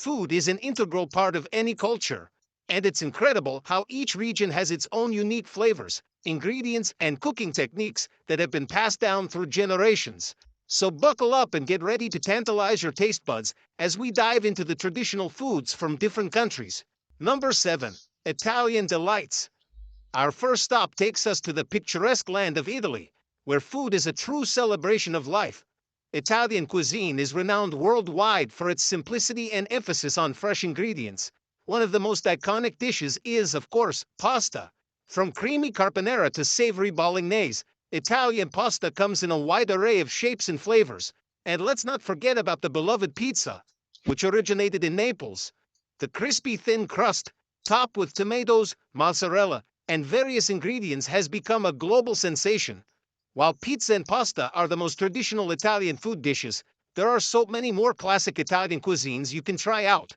Food is an integral part of any culture, and it's incredible how each region has its own unique flavors, ingredients, and cooking techniques that have been passed down through generations. So buckle up and get ready to tantalize your taste buds as we dive into the traditional foods from different countries. Number 7. Italian Delights. Our first stop takes us to the picturesque land of Italy, where food is a true celebration of life. Italian cuisine is renowned worldwide for its simplicity and emphasis on fresh ingredients. One of the most iconic dishes is, of course, pasta. From creamy carbonara to savory bolognese, Italian pasta comes in a wide array of shapes and flavors. And let's not forget about the beloved pizza, which originated in Naples. The crispy thin crust, topped with tomatoes, mozzarella, and various ingredients has become a global sensation. While pizza and pasta are the most traditional Italian food dishes, there are so many more classic Italian cuisines you can try out.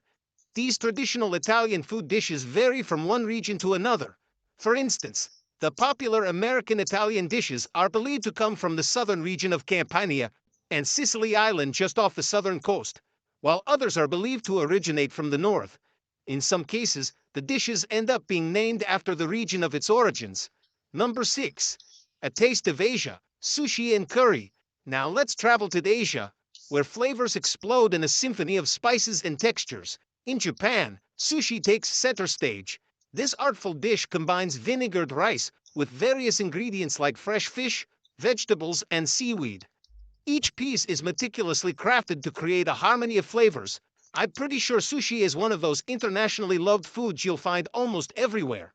These traditional Italian food dishes vary from one region to another. For instance, the popular American Italian dishes are believed to come from the southern region of Campania and Sicily Island just off the southern coast, while others are believed to originate from the north. In some cases, the dishes end up being named after the region of its origins. Number 6. A taste of Asia, sushi and curry. Now let's travel to Asia, where flavors explode in a symphony of spices and textures. In Japan, sushi takes center stage. This artful dish combines vinegared rice with various ingredients like fresh fish, vegetables, and seaweed. Each piece is meticulously crafted to create a harmony of flavors. I'm pretty sure sushi is one of those internationally loved foods you'll find almost everywhere.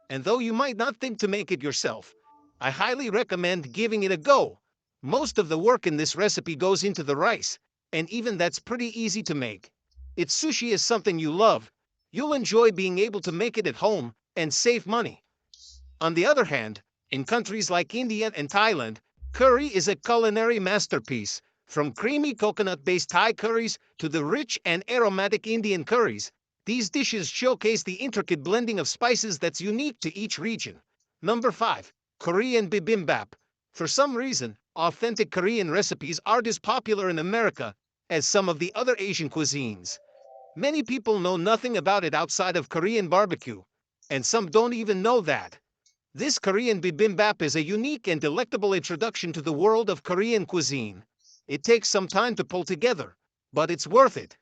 And though you might not think to make it yourself, I highly recommend giving it a go. Most of the work in this recipe goes into the rice, and even that's pretty easy to make. If sushi is something you love, you'll enjoy being able to make it at home and save money. On the other hand, in countries like India and Thailand, curry is a culinary masterpiece. From creamy coconut-based Thai curries to the rich and aromatic Indian curries, these dishes showcase the intricate blending of spices that's unique to each region. Number 5. Korean bibimbap. For some reason, authentic Korean recipes aren't as popular in America as some of the other Asian cuisines. Many people know nothing about it outside of Korean barbecue, and some don't even know that. This Korean bibimbap is a unique and delectable introduction to the world of Korean cuisine. It takes some time to pull together, but it's worth it.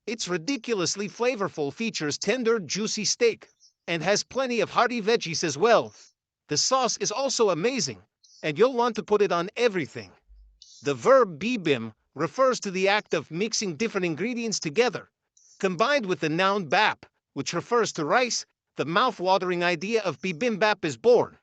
It's ridiculously flavorful, features tender, juicy steak, and has plenty of hearty veggies as well. The sauce is also amazing, and you'll want to put it on everything. The verb bibim refers to the act of mixing different ingredients together. Combined with the noun bap, which refers to rice, the mouth-watering idea of bibimbap is born.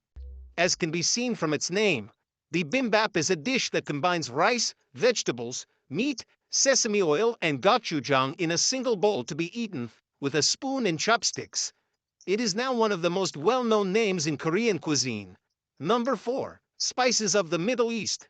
As can be seen from its name, bibimbap is a dish that combines rice, vegetables, meat, sesame oil, and gochujang in a single bowl to be eaten with a spoon and chopsticks. It is now one of the most well-known names in Korean cuisine. Number 4. Spices of the Middle East.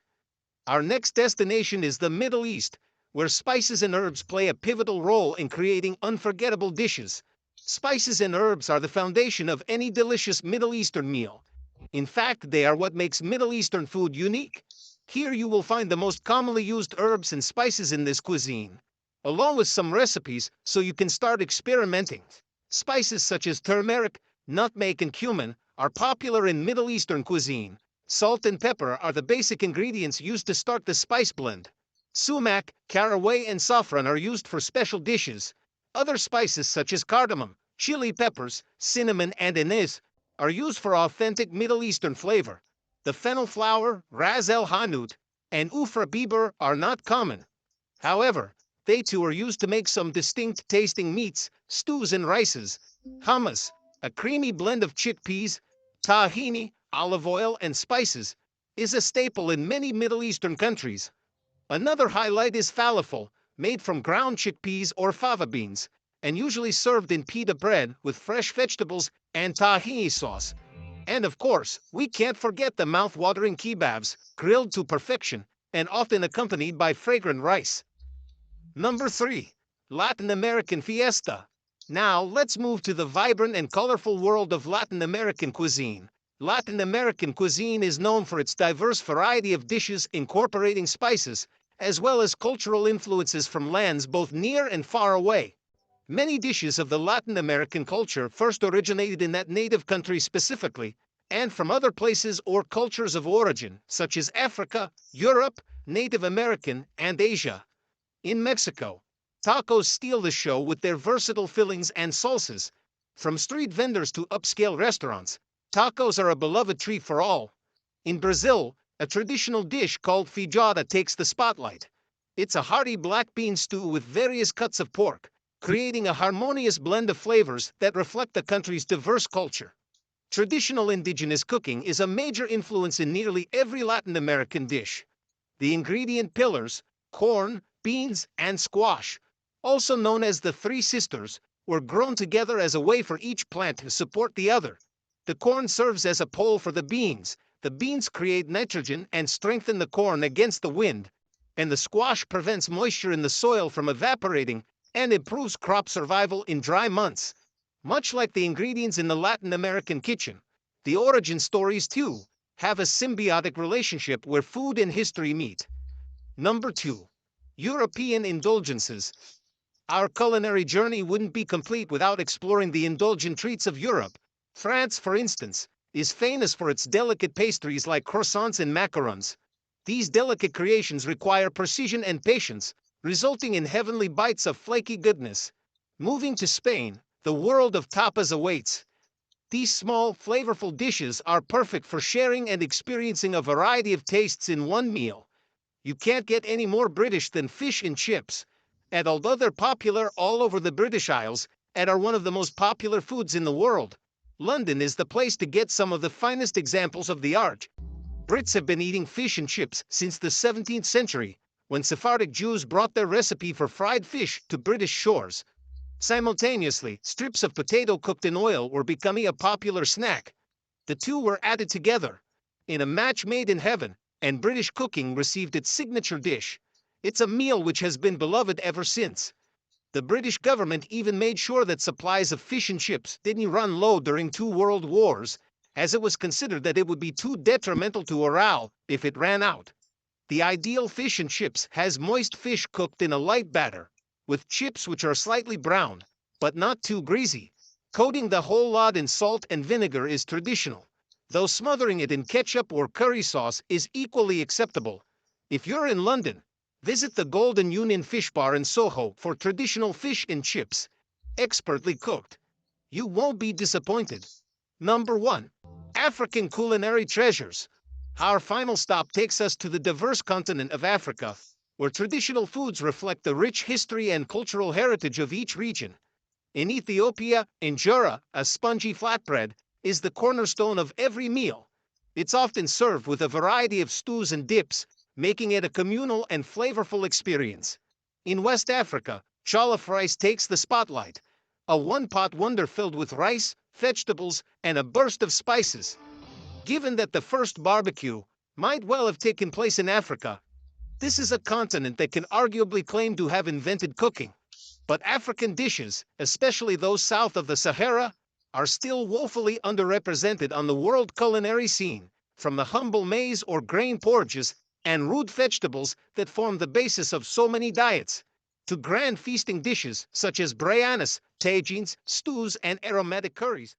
Our next destination is the Middle East, where spices and herbs play a pivotal role in creating unforgettable dishes. Spices and herbs are the foundation of any delicious Middle Eastern meal. In fact, they are what makes Middle Eastern food unique. Here you will find the most commonly used herbs and spices in this cuisine, along with some recipes so you can start experimenting. Spices such as turmeric, nutmeg, and cumin are popular in Middle Eastern cuisine. Salt and pepper are the basic ingredients used to start the spice blend. Sumac, caraway, and saffron are used for special dishes. Other spices such as cardamom, chili peppers, cinnamon, and anise are used for authentic Middle Eastern flavor. The fennel flower, ras el hanout, and ufra biber are not common. However, they too are used to make some distinct tasting meats, stews, and rices. Hummus, a creamy blend of chickpeas, tahini, olive oil, and spices, is a staple in many Middle Eastern countries. Another highlight is falafel, made from ground chickpeas or fava beans, and usually served in pita bread with fresh vegetables and tahini sauce. And of course, we can't forget the mouth-watering kebabs, grilled to perfection, and often accompanied by fragrant rice. Number 3. Latin American Fiesta. Now, let's move to the vibrant and colorful world of Latin American cuisine. Latin American cuisine is known for its diverse variety of dishes incorporating spices, as well as cultural influences from lands both near and far away. Many dishes of the Latin American culture first originated in that native country specifically, and from other places or cultures of origin, such as Africa, Europe, Native American, and Asia. In Mexico, tacos steal the show with their versatile fillings and salsas. From street vendors to upscale restaurants, tacos are a beloved treat for all. In Brazil, a traditional dish called feijoada takes the spotlight. It's a hearty black bean stew with various cuts of pork, creating a harmonious blend of flavors that reflect the country's diverse culture. Traditional indigenous cooking is a major influence in nearly every Latin American dish. The ingredient pillars, corn, beans, and squash, also known as the Three Sisters, were grown together as a way for each plant to support the other. The corn serves as a pole for the beans create nitrogen and strengthen the corn against the wind, and the squash prevents moisture in the soil from evaporating and improves crop survival in dry months. Much like the ingredients in the Latin American kitchen, the origin stories too have a symbiotic relationship where food and history meet. Number 2. European indulgences. Our culinary journey wouldn't be complete without exploring the indulgent treats of Europe. France, for instance, is famous for its delicate pastries like croissants and macarons. These delicate creations require precision and patience, resulting in heavenly bites of flaky goodness. Moving to Spain, the world of tapas awaits. These small, flavorful dishes are perfect for sharing and experiencing a variety of tastes in one meal. You can't get any more British than fish and chips. And although they're popular all over the British Isles and are one of the most popular foods in the world, London is the place to get some of the finest examples of the art. Brits have been eating fish and chips since the 17th century, when Sephardic Jews brought their recipe for fried fish to British shores. Simultaneously, strips of potato cooked in oil were becoming a popular snack. The two were added together in a match made in heaven, and British cooking received its signature dish. It's a meal which has been beloved ever since. The British government even made sure that supplies of fish and chips didn't run low during two world wars, as it was considered that it would be too detrimental to morale if it ran out. The ideal fish and chips has moist fish cooked in a light batter, with chips which are slightly brown, but not too greasy. Coating the whole lot in salt and vinegar is traditional, though smothering it in ketchup or curry sauce is equally acceptable. If you're in London, visit the Golden Union Fish Bar in Soho for traditional fish and chips, expertly cooked. You won't be disappointed. Number 1. African culinary treasures. Our final stop takes us to the diverse continent of Africa, where traditional foods reflect the rich history and cultural heritage of each region. In Ethiopia, injera, a spongy flatbread, is the cornerstone of every meal. It's often served with a variety of stews and dips, making it a communal and flavorful experience. In West Africa, jollof rice takes the spotlight, a one-pot wonder filled with rice, vegetables, and a burst of spices. Given that the first barbecue might well have taken place in Africa, this is a continent that can arguably claim to have invented cooking. But African dishes, especially those south of the Sahara, are still woefully underrepresented on the world culinary scene, from the humble maize or grain porridges and rude vegetables that form the basis of so many diets, to grand feasting dishes such as biryans, tagines, stews, and aromatic curries.